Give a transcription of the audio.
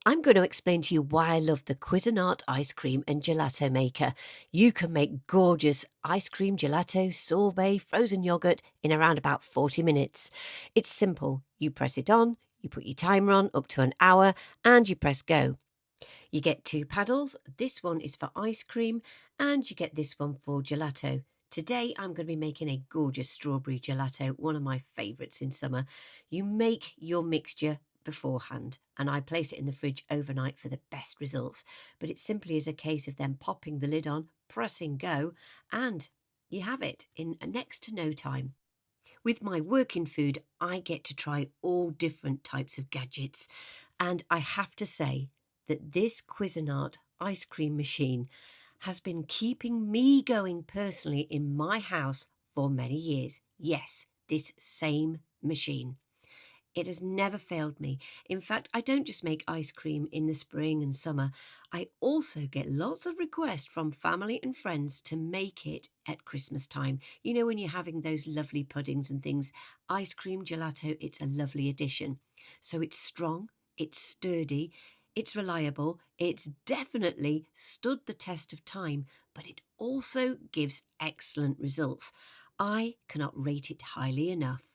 I'm going to explain to you why I love the Cuisinart ice cream and gelato maker. You can make gorgeous ice cream, gelato, sorbet, frozen yogurt in around about 40 minutes. It's simple. You press it on, you put your timer on up to an hour, and you press go. You get two paddles. This one is for ice cream, and you get this one for gelato. Today, I'm going to be making a gorgeous strawberry gelato, one of my favourites in summer. You make your mixture beforehand, and I place it in the fridge overnight for the best results. But it simply is a case of then popping the lid on, pressing go, and you have it in next to no time. With my working food, I get to try all different types of gadgets, and I have to say that this Cuisinart ice cream machine has been keeping me going personally in my house for many years. Yes, this same machine. It has never failed me. In fact, I don't just make ice cream in the spring and summer. I also get lots of requests from family and friends to make it at Christmas time. You know, when you're having those lovely puddings and things, ice cream, gelato, it's a lovely addition. So it's strong, it's sturdy, it's reliable, it's definitely stood the test of time, but it also gives excellent results. I cannot rate it highly enough.